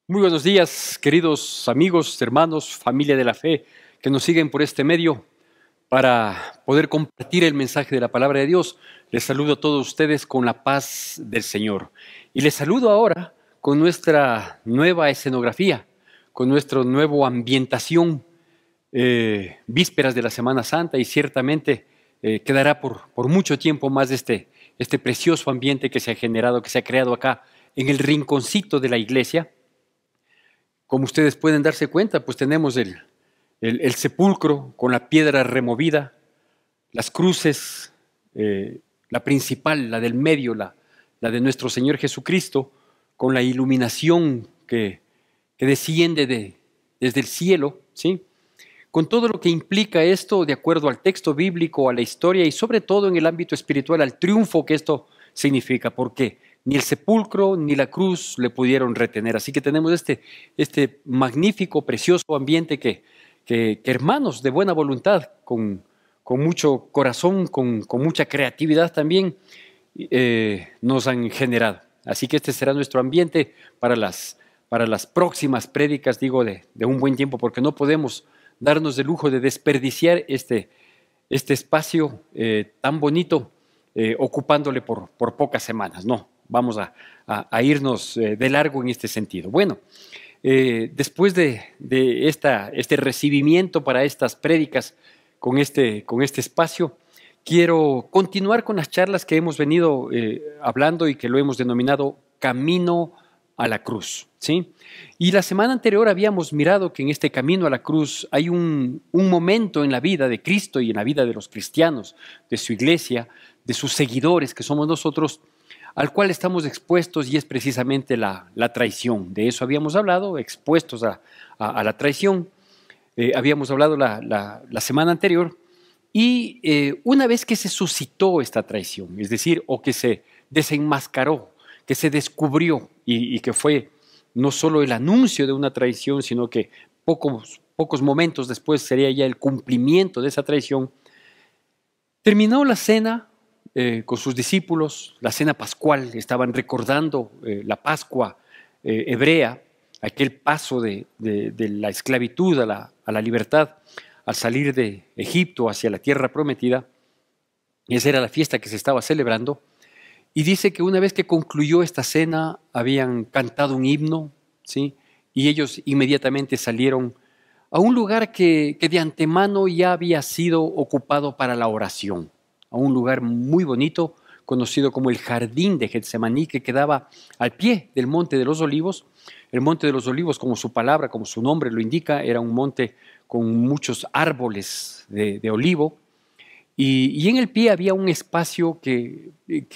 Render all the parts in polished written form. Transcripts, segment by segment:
Muy buenos días, queridos amigos, hermanos, familia de la fe que nos siguen por este medio para poder compartir el mensaje de la palabra de Dios. Les saludo a todos ustedes con la paz del Señor. Y les saludo ahora con nuestra nueva escenografía, con nuestra nueva ambientación, vísperas de la Semana Santa, y ciertamente quedará por mucho tiempo más este precioso ambiente que se ha generado, que se ha creado acá en el rinconcito de la iglesia. Como ustedes pueden darse cuenta, pues tenemos el sepulcro con la piedra removida, las cruces, la principal, la del medio, la de nuestro Señor Jesucristo, con la iluminación que desciende desde el cielo, ¿sí? Con todo lo que implica esto de acuerdo al texto bíblico, a la historia y sobre todo en el ámbito espiritual, al triunfo que esto significa, porque ni el sepulcro ni la cruz le pudieron retener. Así que tenemos este magnífico, precioso ambiente que hermanos de buena voluntad, con mucho corazón, con mucha creatividad también, nos han generado. Así que este será nuestro ambiente para las próximas prédicas, digo, de un buen tiempo, porque no podemos darnos el lujo de desperdiciar este espacio tan bonito, ocupándole por pocas semanas. No, vamos a irnos de largo en este sentido. Bueno, después de este recibimiento para estas prédicas con este espacio, quiero continuar con las charlas que hemos venido hablando y que lo hemos denominado Camino a la Cruz, ¿sí? Y la semana anterior habíamos mirado que en este camino a la cruz hay un momento en la vida de Cristo y en la vida de los cristianos, de su iglesia, de sus seguidores, que somos nosotros, al cual estamos expuestos, y es precisamente la traición. De eso habíamos hablado, expuestos a la traición. Habíamos hablado la semana anterior, y una vez que se suscitó esta traición, es decir, o que se desenmascaró, que se descubrió y que fue no solo el anuncio de una traición, sino que pocos momentos después sería ya el cumplimiento de esa traición, terminó la cena con sus discípulos, la cena pascual. Estaban recordando la Pascua hebrea, aquel paso de la esclavitud a la libertad al salir de Egipto hacia la tierra prometida. Esa era la fiesta que se estaba celebrando. Y dice que una vez que concluyó esta cena, habían cantado un himno, ¿sí? Y ellos inmediatamente salieron a un lugar que de antemano ya había sido ocupado para la oración, a un lugar muy bonito, conocido como el Jardín de Getsemaní, que quedaba al pie del Monte de los Olivos. El Monte de los Olivos, como su palabra, como su nombre lo indica, era un monte con muchos árboles de olivo. Y en el pie había un espacio que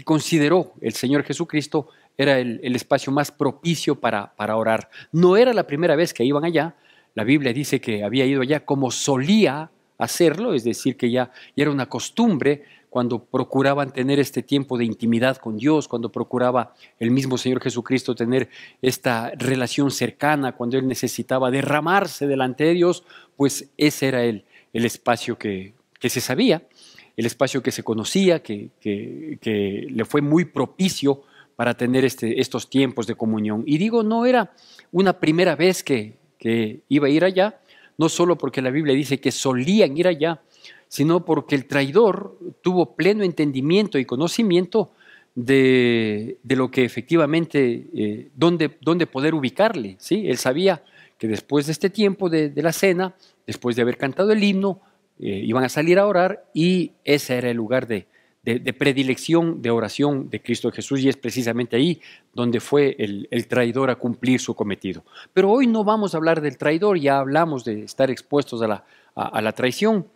consideró el Señor Jesucristo era el espacio más propicio para orar. No era la primera vez que iban allá. La Biblia dice que había ido allá como solía hacerlo, es decir, que ya era una costumbre cuando procuraban tener este tiempo de intimidad con Dios, cuando procuraba el mismo Señor Jesucristo tener esta relación cercana, cuando Él necesitaba derramarse delante de Dios, pues ese era el espacio que se sabía, el espacio que se conocía, que le fue muy propicio para tener estos tiempos de comunión. Y digo, no era una primera vez que iba a ir allá, no solo porque la Biblia dice que solían ir allá, sino porque el traidor tuvo pleno entendimiento y conocimiento de lo que efectivamente, dónde poder ubicarle, ¿sí? Él sabía que después de este tiempo de la cena, después de haber cantado el himno, iban a salir a orar, y ese era el lugar de predilección, de oración de Cristo Jesús, y es precisamente ahí donde fue el traidor a cumplir su cometido. Pero hoy no vamos a hablar del traidor, ya hablamos de estar expuestos a la traición.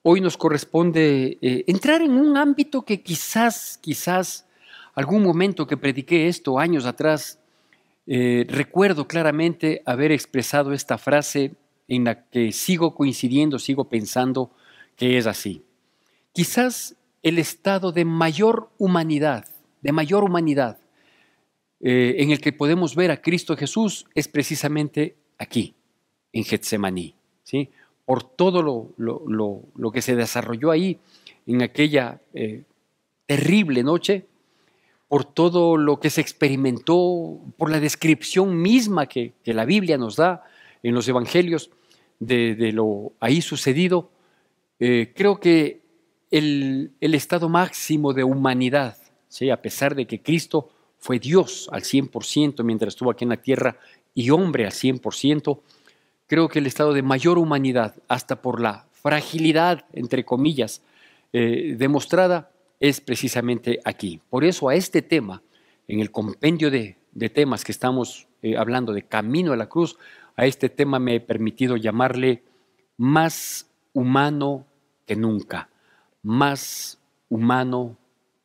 Hoy nos corresponde entrar en un ámbito que quizás algún momento que prediqué esto años atrás, recuerdo claramente haber expresado esta frase en la que sigo coincidiendo, sigo pensando que es así. Quizás el estado de mayor humanidad, en el que podemos ver a Cristo Jesús es precisamente aquí, en Getsemaní, ¿sí? Por todo lo que se desarrolló ahí en aquella terrible noche, por todo lo que se experimentó, por la descripción misma que la Biblia nos da en los evangelios de lo ahí sucedido. Creo que el estado máximo de humanidad, ¿sí? A pesar de que Cristo fue Dios al 100% mientras estuvo aquí en la tierra y hombre al 100%, creo que el estado de mayor humanidad, hasta por la fragilidad, entre comillas, demostrada, es precisamente aquí. Por eso a este tema, en el compendio de temas que estamos hablando de camino a la cruz, a este tema me he permitido llamarle más humano que nunca, más humano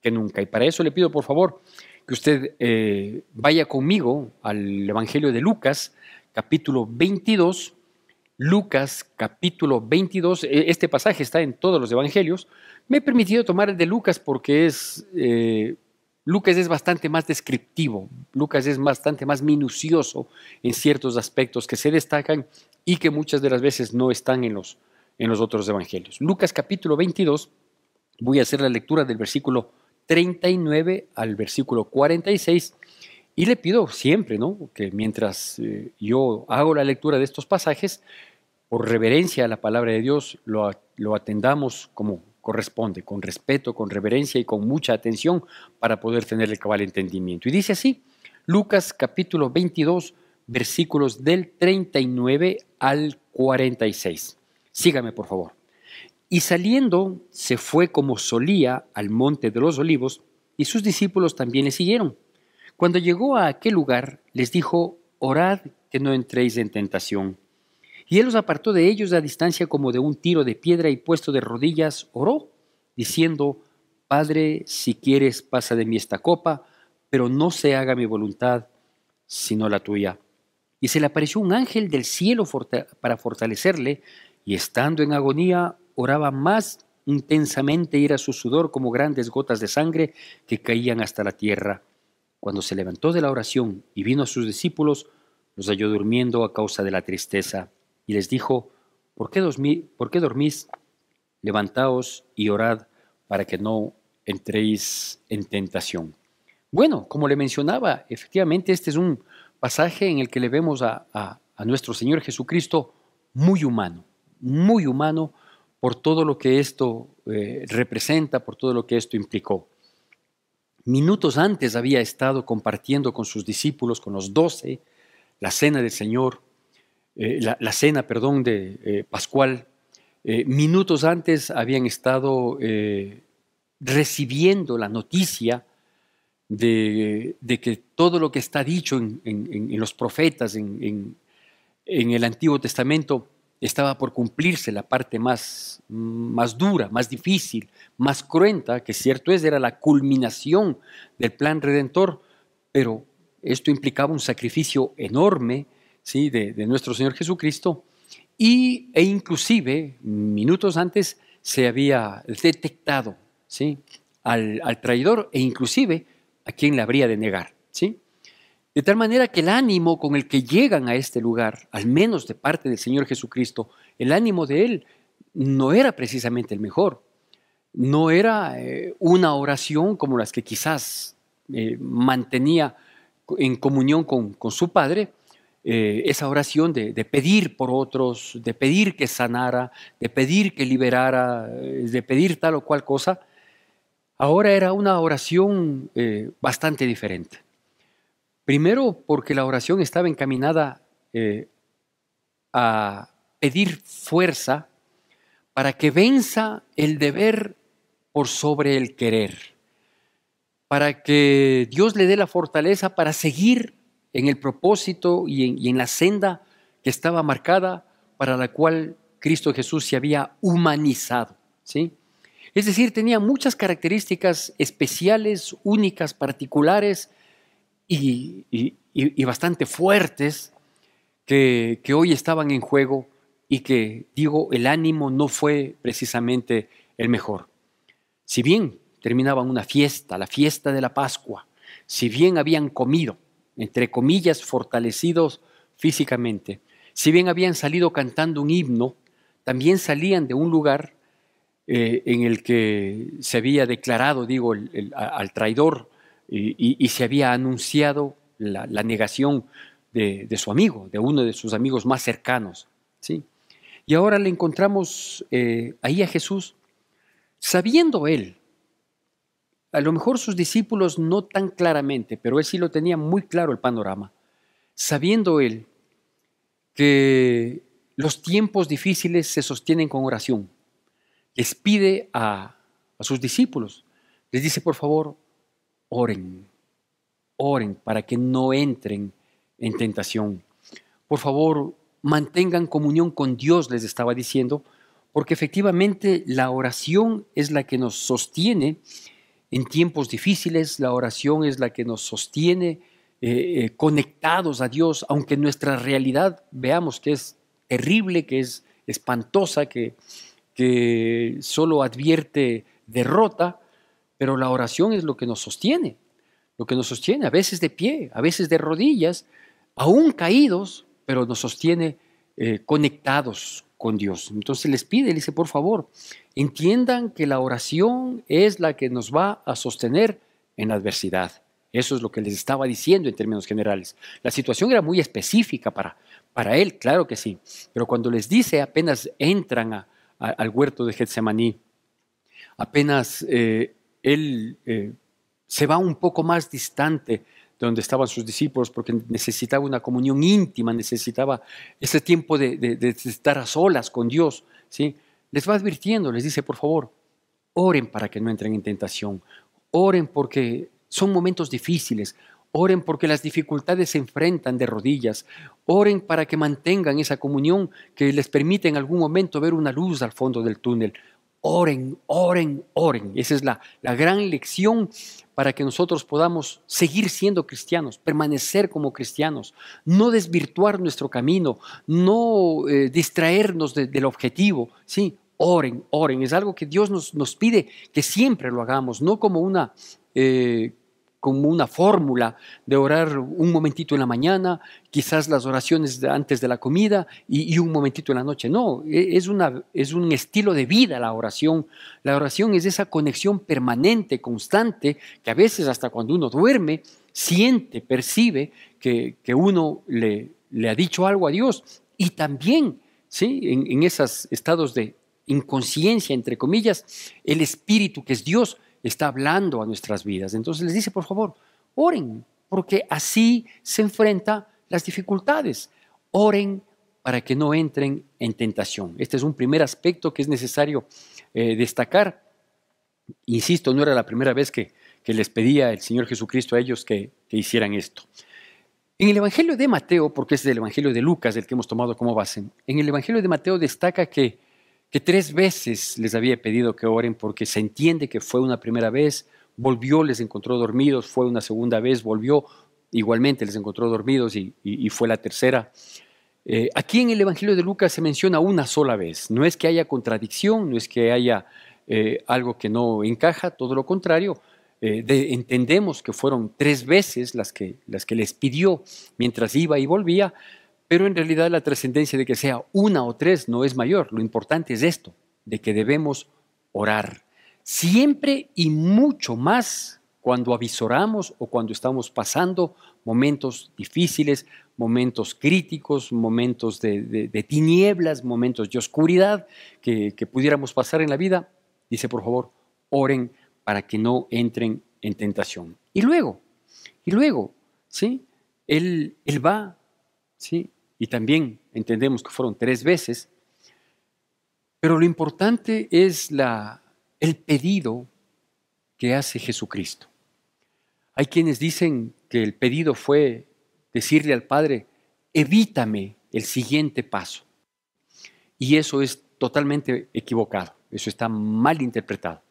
que nunca. Y para eso le pido, por favor, que usted vaya conmigo al Evangelio de Lucas, capítulo 22. Lucas, capítulo 22. Este pasaje está en todos los evangelios. Me he permitido tomar el de Lucas porque Lucas es bastante más descriptivo, Lucas es bastante más minucioso en ciertos aspectos que se destacan y que muchas de las veces no están en los otros evangelios. Lucas capítulo 22, voy a hacer la lectura del versículo 39 al versículo 46 y le pido siempre, ¿no?, que mientras yo hago la lectura de estos pasajes, por reverencia a la palabra de Dios, lo atendamos como corresponde, con respeto, con reverencia y con mucha atención para poder tener el cabal entendimiento. Y dice así, Lucas capítulo 22, versículos del 39 al 46. Sígame, por favor. Y saliendo, se fue como solía al monte de los olivos, y sus discípulos también le siguieron. Cuando llegó a aquel lugar, les dijo, orad que no entréis en tentación. Y él los apartó de ellos a distancia como de un tiro de piedra y puesto de rodillas, oró, diciendo, Padre, si quieres, pasa de mí esta copa, pero no se haga mi voluntad, sino la tuya. Y se le apareció un ángel del cielo para fortalecerle, y estando en agonía, oraba más intensamente y era su sudor como grandes gotas de sangre que caían hasta la tierra. Cuando se levantó de la oración y vino a sus discípulos, los halló durmiendo a causa de la tristeza. Y les dijo, ¿por qué dormís? Levantaos y orad para que no entréis en tentación. Bueno, como le mencionaba, efectivamente este es un pasaje en el que le vemos a nuestro Señor Jesucristo muy humano por todo lo que esto representa, por todo lo que esto implicó. Minutos antes había estado compartiendo con sus discípulos, con los 12, la cena del Señor, la cena, perdón, de Pascual. Minutos antes habían estado recibiendo la noticia de que todo lo que está dicho en los profetas, en el Antiguo Testamento, estaba por cumplirse la parte más dura, más difícil, más cruenta, que cierto es, era la culminación del plan redentor, pero esto implicaba un sacrificio enorme, ¿sí?, de nuestro Señor Jesucristo, e inclusive, minutos antes, se había detectado, ¿sí?, al traidor e inclusive a quien le habría de negar, ¿sí? De tal manera que el ánimo con el que llegan a este lugar, al menos de parte del Señor Jesucristo, el ánimo de Él no era precisamente el mejor. No era una oración como las que quizás mantenía en comunión con su Padre, esa oración de pedir por otros, de pedir que sanara, de pedir que liberara, de pedir tal o cual cosa. Ahora era una oración bastante diferente. Primero, porque la oración estaba encaminada a pedir fuerza para que venza el deber por sobre el querer, para que Dios le dé la fortaleza para seguir en el propósito y en la senda que estaba marcada, para la cual Cristo Jesús se había humanizado, ¿sí? Es decir, tenía muchas características especiales, únicas, particulares, y bastante fuertes que hoy estaban en juego y que, digo, el ánimo no fue precisamente el mejor. Si bien terminaban una fiesta, la fiesta de la Pascua, si bien habían comido, entre comillas, fortalecidos físicamente, si bien habían salido cantando un himno, también salían de un lugar en el que se había declarado, digo, al traidor y se había anunciado la negación de su amigo, de uno de sus amigos más cercanos, ¿sí? Y ahora le encontramos ahí a Jesús, sabiendo él, a lo mejor sus discípulos no tan claramente, pero él sí lo tenía muy claro el panorama, sabiendo él que los tiempos difíciles se sostienen con oración. Les pide a sus discípulos, les dice, por favor, oren, oren para que no entren en tentación. Por favor, mantengan comunión con Dios, les estaba diciendo, porque efectivamente la oración es la que nos sostiene en tiempos difíciles, la oración es la que nos sostiene conectados a Dios, aunque nuestra realidad veamos que es terrible, que es espantosa, que solo advierte derrota, pero la oración es lo que nos sostiene, a veces de pie, a veces de rodillas, aún caídos, pero nos sostiene conectados con Dios. Entonces les pide, le dice, por favor, entiendan que la oración es la que nos va a sostener en la adversidad. Eso es lo que les estaba diciendo en términos generales. La situación era muy específica para él, claro que sí, pero cuando les dice, apenas entran al huerto de Getsemaní, apenas él se va un poco más distante de donde estaban sus discípulos porque necesitaba una comunión íntima, necesitaba ese tiempo de estar a solas con Dios, ¿sí? Les va advirtiendo, les dice, por favor, oren para que no entren en tentación, oren porque son momentos difíciles, oren porque las dificultades se enfrentan de rodillas, oren para que mantengan esa comunión que les permite en algún momento ver una luz al fondo del túnel. Oren, oren, oren. Esa es la gran lección para que nosotros podamos seguir siendo cristianos, permanecer como cristianos, no desvirtuar nuestro camino, no distraernos del objetivo. Sí, oren, oren. Es algo que Dios nos pide que siempre lo hagamos, no como una fórmula de orar un momentito en la mañana, quizás las oraciones antes de la comida y un momentito en la noche. No, es un estilo de vida la oración. La oración es esa conexión permanente, constante, que a veces hasta cuando uno duerme, siente, percibe que uno le ha dicho algo a Dios. Y también, ¿sí? en esos estados de inconsciencia, entre comillas, el Espíritu, que es Dios, está hablando a nuestras vidas. Entonces les dice, por favor, oren, porque así se enfrentan las dificultades. Oren para que no entren en tentación. Este es un primer aspecto que es necesario destacar. Insisto, no era la primera vez que les pedía el Señor Jesucristo a ellos que hicieran esto. En el Evangelio de Mateo, porque es el Evangelio de Lucas el que hemos tomado como base, en el Evangelio de Mateo destaca que 3 veces les había pedido que oren porque se entiende que fue una primera vez, volvió, les encontró dormidos, fue una segunda vez, volvió, igualmente les encontró dormidos y fue la tercera. Aquí en el Evangelio de Lucas se menciona una sola vez, no es que haya contradicción, no es que haya algo que no encaja, todo lo contrario, entendemos que fueron 3 veces las que les pidió mientras iba y volvía, pero en realidad la trascendencia de que sea 1 o 3 no es mayor. Lo importante es esto, de que debemos orar. Siempre y mucho más cuando avisoramos o cuando estamos pasando momentos difíciles, momentos críticos, momentos de tinieblas, momentos de oscuridad que pudiéramos pasar en la vida. Dice, por favor, oren para que no entren en tentación. Y luego, ¿sí? Él va, ¿sí? Y también entendemos que fueron 3 veces, pero lo importante es el pedido que hace Jesucristo. Hay quienes dicen que el pedido fue decirle al Padre, evítame el siguiente paso. Y eso es totalmente equivocado, eso está mal interpretado.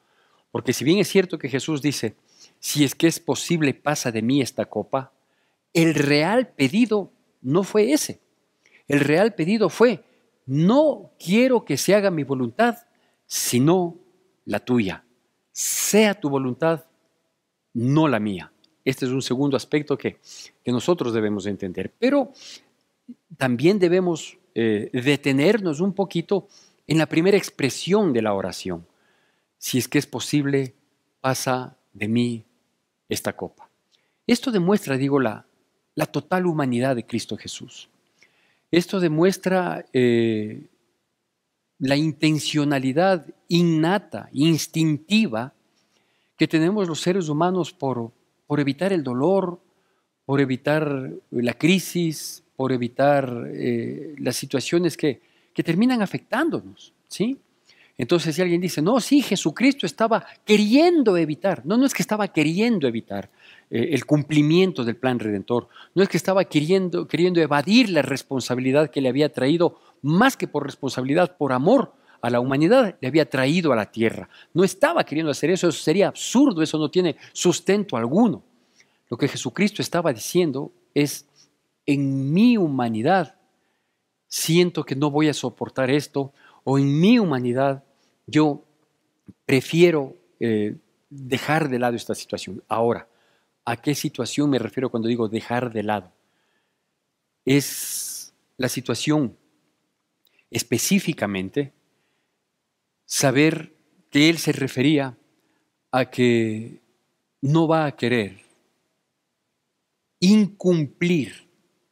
Porque si bien es cierto que Jesús dice, si es que es posible, pasa de mí esta copa, el real pedido no fue ese. El real pedido fue, no quiero que se haga mi voluntad, sino la tuya. Sea tu voluntad, no la mía. Este es un segundo aspecto que nosotros debemos entender. Pero también debemos detenernos un poquito en la primera expresión de la oración. Si es que es posible, pasa de mí esta copa. Esto demuestra, digo, la total humanidad de Cristo Jesús. Esto demuestra la intencionalidad innata, instintiva, que tenemos los seres humanos por evitar el dolor, por evitar la crisis, por evitar las situaciones que terminan afectándonos, ¿sí? Entonces, si alguien dice, no, sí, Jesucristo estaba queriendo evitar, no es que estaba queriendo evitar el cumplimiento del plan redentor, no es que estaba queriendo evadir la responsabilidad que le había traído, más que por responsabilidad, por amor a la humanidad, le había traído a la tierra. No estaba queriendo hacer eso, eso sería absurdo, eso no tiene sustento alguno. Lo que Jesucristo estaba diciendo es, en mi humanidad siento que no voy a soportar esto, o en mi humanidad yo prefiero dejar de lado esta situación. Ahora, ¿a qué situación me refiero cuando digo dejar de lado? Es la situación específicamente saber que él se refería a que no va a querer incumplir,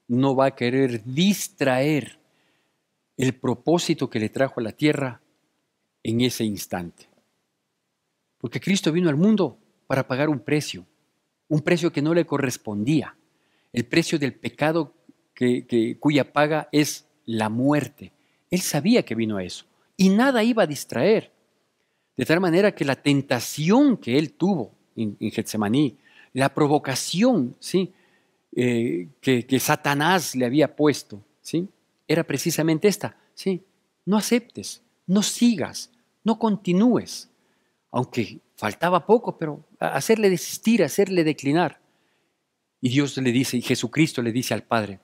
no va a querer distraer el propósito que le trajo a la tierra en ese instante. Porque Cristo vino al mundo para pagar un precio que no le correspondía, el precio del pecado cuya paga es la muerte. Él sabía que vino a eso y nada iba a distraer, de tal manera que la tentación que él tuvo en Getsemaní, la provocación, ¿sí? Que Satanás le había puesto, ¿sí? Era precisamente esta, ¿sí? No aceptes, no sigas, no continúes, aunque faltaba poco, pero hacerle desistir, hacerle declinar. Y Dios le dice, y Jesucristo le dice al Padre,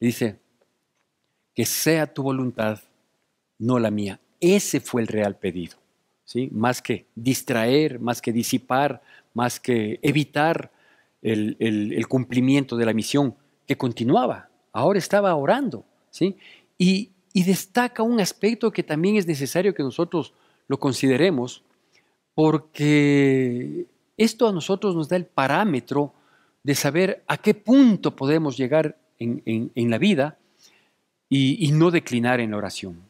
le dice, que sea tu voluntad, no la mía. Ese fue el real pedido, ¿sí? Más que distraer, más que disipar, más que evitar el cumplimiento de la misión que continuaba. Ahora estaba orando, ¿sí? Y destaca un aspecto que también es necesario que nosotros lo consideremos, porque esto a nosotros nos da el parámetro de saber a qué punto podemos llegar en la vida y no declinar en la oración.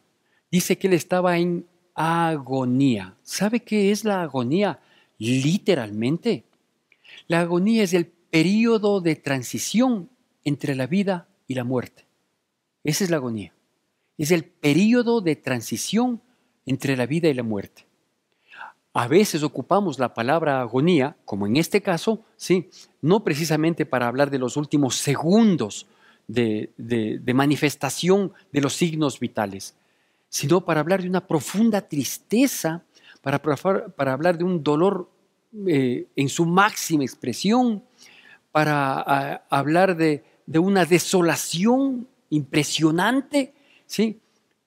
Dice que él estaba en agonía. ¿Sabe qué es la agonía? Literalmente. La agonía es el período de transición entre la vida y la muerte. Esa es la agonía. Es el período de transición entre la vida y la muerte. A veces ocupamos la palabra agonía, como en este caso, sí, no precisamente para hablar de los últimos segundos de manifestación de los signos vitales, sino para hablar de una profunda tristeza, para hablar de un dolor en su máxima expresión, para hablar de una desolación impresionante, ¿sí?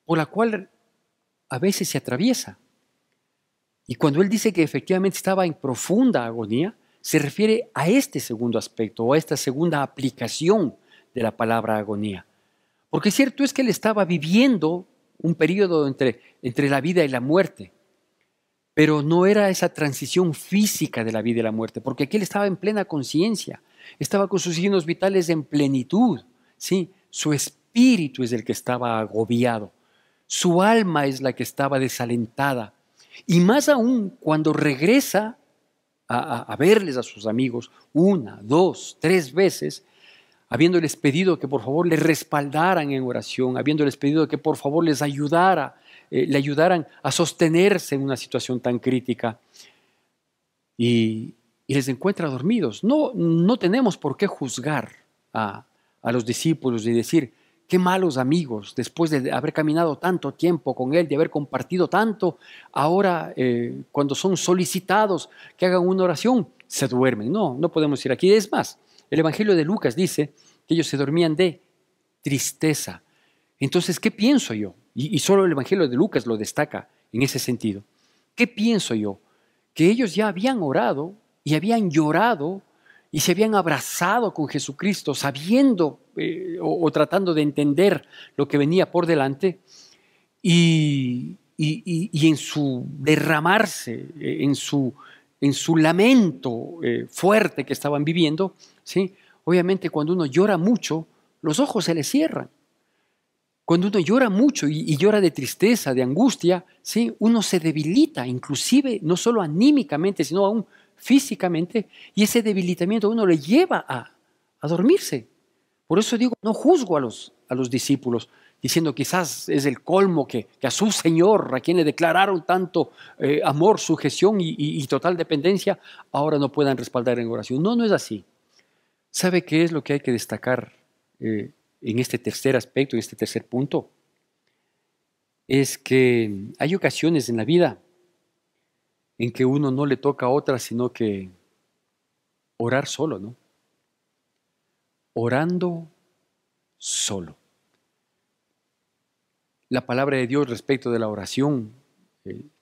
Por la cual a veces se atraviesa. Y cuando él dice que efectivamente estaba en profunda agonía, se refiere a este segundo aspecto o a esta segunda aplicación de la palabra agonía. Porque cierto es que él estaba viviendo un periodo entre la vida y la muerte, pero no era esa transición física de la vida y la muerte, porque aquí él estaba en plena conciencia, estaba con sus signos vitales en plenitud, ¿sí? Su espíritu es el que estaba agobiado, su alma es la que estaba desalentada, y más aún cuando regresa a verles a sus amigos 1, 2, 3 veces, habiéndoles pedido que por favor les respaldaran en oración, habiéndoles pedido que por favor le ayudaran a sostenerse en una situación tan crítica, y les encuentra dormidos. No tenemos por qué juzgar a los discípulos y decir, qué malos amigos, después de haber caminado tanto tiempo con él, de haber compartido tanto, ahora cuando son solicitados que hagan una oración, se duermen. No podemos ir aquí. Es más, el Evangelio de Lucas dice que ellos se dormían de tristeza. Entonces, ¿qué pienso yo? Y solo el Evangelio de Lucas lo destaca en ese sentido. ¿Qué pienso yo? Que ellos ya habían orado y habían llorado y se habían abrazado con Jesucristo, sabiendo o tratando de entender lo que venía por delante, y en su derramarse, en su en su lamento fuerte que estaban viviendo, ¿sí? Obviamente cuando uno llora mucho, los ojos se le cierran. Cuando uno llora mucho y llora de tristeza, de angustia, ¿sí? Uno se debilita, inclusive no solo anímicamente, sino aún físicamente, y ese debilitamiento a uno le lleva a dormirse. Por eso digo, no juzgo a los discípulos, diciendo quizás es el colmo que a su Señor, a quien le declararon tanto amor, sujeción y total dependencia, ahora no puedan respaldar en oración. No, no es así. ¿Sabe qué es lo que hay que destacar en este tercer aspecto, en este tercer punto? Es que hay ocasiones en la vida en que uno no le toca a otra, sino que orar solo, ¿no? Orando solo. La palabra de Dios respecto de la oración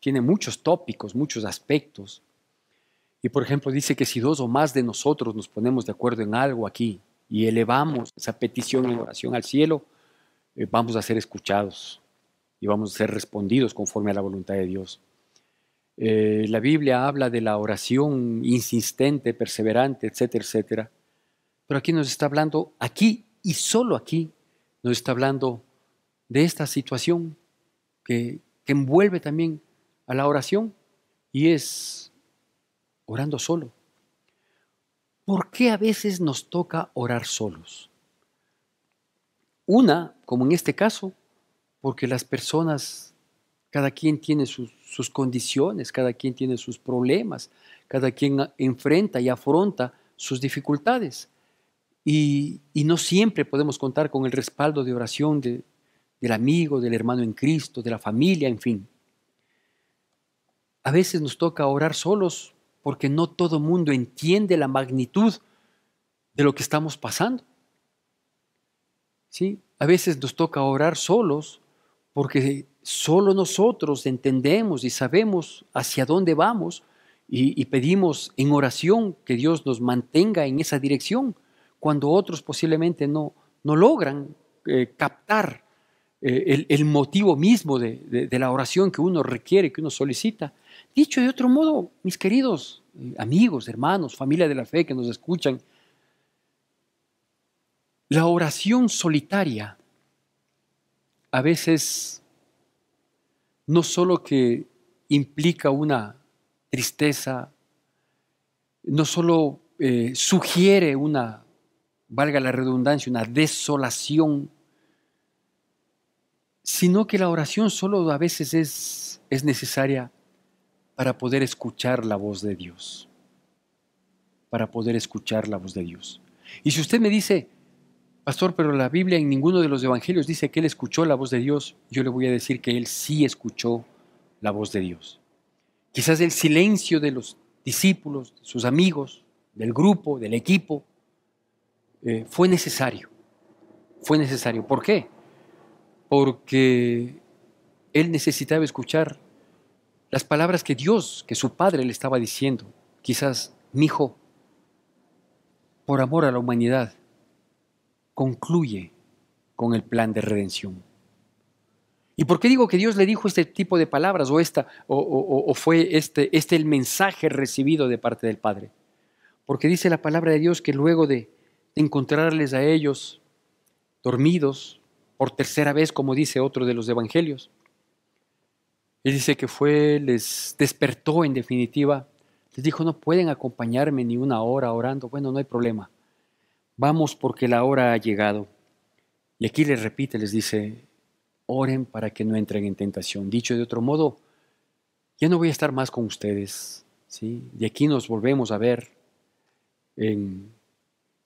tiene muchos tópicos, muchos aspectos. Y por ejemplo dice que si dos o más de nosotros nos ponemos de acuerdo en algo aquí y elevamos esa petición en oración al cielo, vamos a ser escuchados y vamos a ser respondidos conforme a la voluntad de Dios. La Biblia habla de la oración insistente, perseverante, etcétera, etcétera. Pero aquí nos está hablando, aquí y solo aquí, nos está hablando de esta situación que envuelve también a la oración y es orando solo. ¿Por qué a veces nos toca orar solos? Una, como en este caso, porque las personas, cada quien tiene sus condiciones, cada quien tiene sus problemas, cada quien enfrenta y afronta sus dificultades. Y no siempre podemos contar con el respaldo de oración del amigo, del hermano en Cristo, de la familia, en fin. A veces nos toca orar solos porque no todo mundo entiende la magnitud de lo que estamos pasando. ¿Sí? A veces nos toca orar solos porque solo nosotros entendemos y sabemos hacia dónde vamos y pedimos en oración que Dios nos mantenga en esa dirección, cuando otros posiblemente no logran captar el motivo mismo de la oración que uno requiere, que uno solicita. Dicho de otro modo, mis queridos amigos, hermanos, familia de la fe que nos escuchan, la oración solitaria a veces no solo que implica una tristeza, no solo sugiere una, valga la redundancia, una desolación, sino que la oración solo a veces es necesaria para poder escuchar la voz de Dios, para poder escuchar la voz de Dios. Y si usted me dice, pastor, pero la Biblia en ninguno de los evangelios dice que él escuchó la voz de Dios, yo le voy a decir que él sí escuchó la voz de Dios. Quizás el silencio de los discípulos, de sus amigos, del grupo, del equipo, fue necesario. Fue necesario. ¿Por qué? Porque él necesitaba escuchar las palabras que Dios, que su Padre le estaba diciendo. Quizás, mi hijo, por amor a la humanidad, concluye con el plan de redención. ¿Y por qué digo que Dios le dijo este tipo de palabras o fue este el mensaje recibido de parte del Padre? Porque dice la palabra de Dios que luego de encontrarles a ellos dormidos por tercera vez, como dice otro de los evangelios, Él dice que les despertó en definitiva, les dijo, no pueden acompañarme ni una hora orando. Bueno, no hay problema. Vamos porque la hora ha llegado. Y aquí les repite, les dice, oren para que no entren en tentación. Dicho de otro modo, ya no voy a estar más con ustedes, ¿sí? De aquí nos volvemos a ver en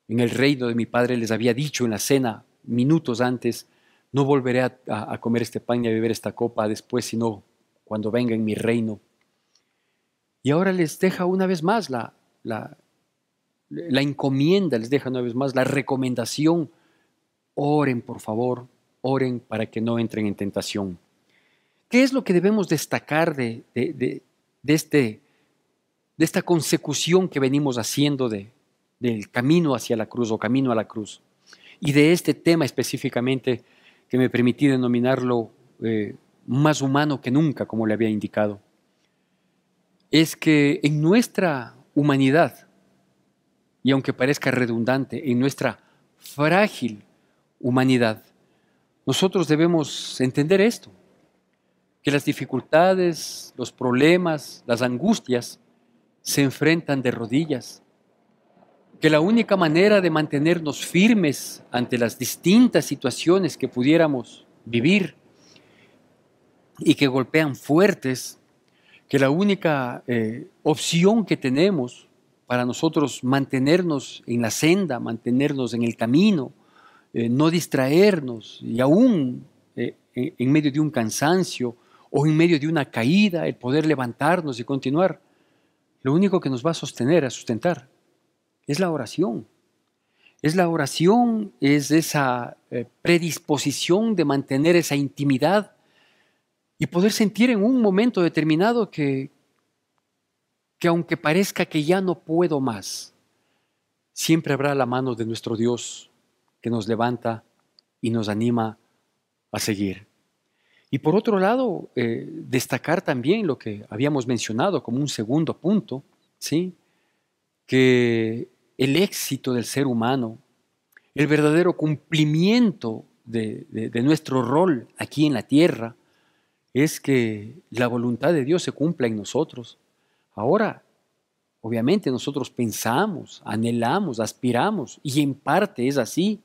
el reino de mi Padre. Les había dicho en la cena, minutos antes, no volveré a comer este pan ni a beber esta copa después, sino cuando venga en mi reino. Y ahora les deja una vez más la encomienda, les deja una vez más la recomendación. Oren, por favor, oren para que no entren en tentación. ¿Qué es lo que debemos destacar de esta consecución que venimos haciendo del camino hacia la cruz o camino a la cruz? Y de este tema específicamente que me permití denominarlo más humano que nunca, como le había indicado. es que en nuestra humanidad, y aunque parezca redundante, en nuestra frágil humanidad, nosotros debemos entender esto, que las dificultades, los problemas, las angustias se enfrentan de rodillas, que la única manera de mantenernos firmes ante las distintas situaciones que pudiéramos vivir y que golpean fuertes, que la única opción que tenemos para nosotros mantenernos en la senda, mantenernos en el camino, no distraernos y aún en medio de un cansancio o en medio de una caída, el poder levantarnos y continuar, lo único que nos va a sostener, a sustentar, es la oración. Es la oración, es esa predisposición de mantener esa intimidad y poder sentir en un momento determinado que aunque parezca que ya no puedo más, siempre habrá la mano de nuestro Dios que nos levanta y nos anima a seguir. Y por otro lado, destacar también lo que habíamos mencionado como un segundo punto, ¿sí? Que el éxito del ser humano, el verdadero cumplimiento de nuestro rol aquí en la tierra, es que la voluntad de Dios se cumpla en nosotros. Ahora, obviamente nosotros pensamos, anhelamos, aspiramos, y en parte es así,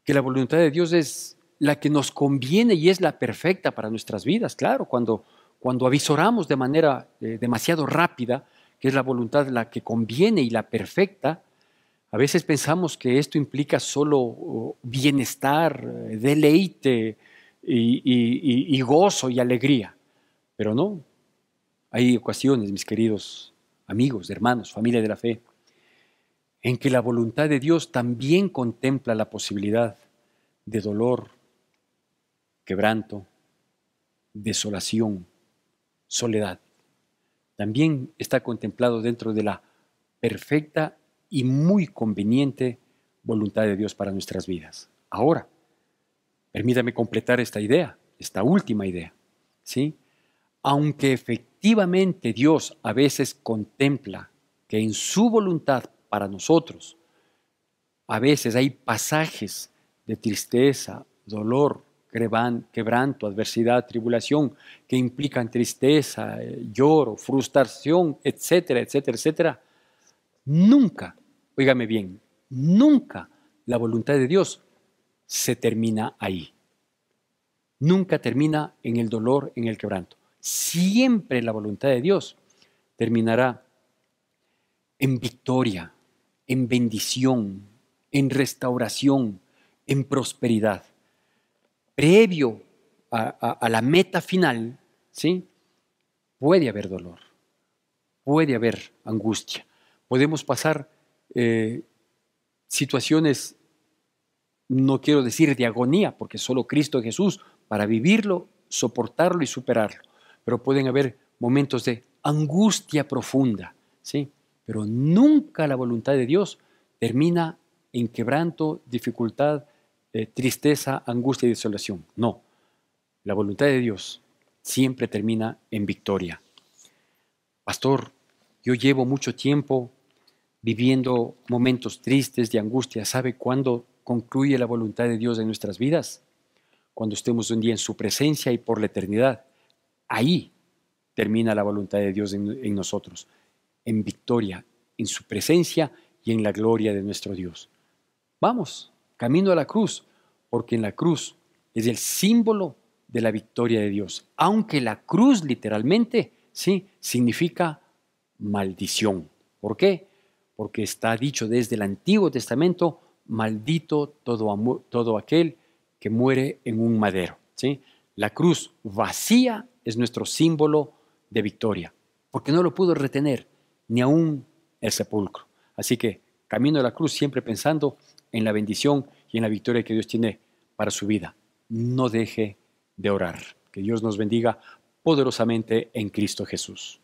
que la voluntad de Dios es la que nos conviene y es la perfecta para nuestras vidas. Claro, cuando avisoramos de manera demasiado rápida, que es la voluntad la que conviene y la perfecta, a veces pensamos que esto implica solo bienestar, deleite y gozo y alegría. Pero no, hay ocasiones, mis queridos amigos, hermanos, familia de la fe, en que la voluntad de Dios también contempla la posibilidad de dolor, quebranto, desolación, soledad. También está contemplado dentro de la perfecta y muy conveniente voluntad de Dios para nuestras vidas. Ahora, permítame completar esta idea, esta última idea, ¿sí? Aunque efectivamente Dios a veces contempla que en su voluntad para nosotros, a veces hay pasajes de tristeza, dolor, quebranto, adversidad, tribulación, que implican tristeza, lloro, frustración, etcétera, etcétera, etcétera. Nunca, óigame bien, nunca la voluntad de Dios se termina ahí. Nunca termina en el dolor, en el quebranto. Siempre la voluntad de Dios terminará en victoria, en bendición, en restauración, en prosperidad. Previo a la meta final, ¿sí? Puede haber dolor, puede haber angustia. Podemos pasar situaciones, no quiero decir de agonía, porque solo Cristo Jesús para vivirlo, soportarlo y superarlo. Pero pueden haber momentos de angustia profunda, ¿sí? Pero nunca la voluntad de Dios termina en quebranto, dificultad, tristeza, angustia y desolación. No, la voluntad de Dios siempre termina en victoria. Pastor, yo llevo mucho tiempo viviendo momentos tristes de angustia. ¿Sabe cuándo concluye la voluntad de Dios en nuestras vidas? Cuando estemos un día en su presencia y por la eternidad. Ahí termina la voluntad de Dios en nosotros, en victoria, en su presencia y en la gloria de nuestro Dios. Vamos, camino a la cruz, porque en la cruz es el símbolo de la victoria de Dios. Aunque la cruz literalmente, sí, significa maldición. ¿Por qué? Porque está dicho desde el Antiguo Testamento, maldito todo aquel que muere en un madero, ¿sí? La cruz vacía es nuestro símbolo de victoria, porque no lo pudo retener ni aún el sepulcro. Así que camino a la cruz siempre pensando en la bendición y en la victoria que Dios tiene para su vida. No deje de orar. Que Dios nos bendiga poderosamente en Cristo Jesús.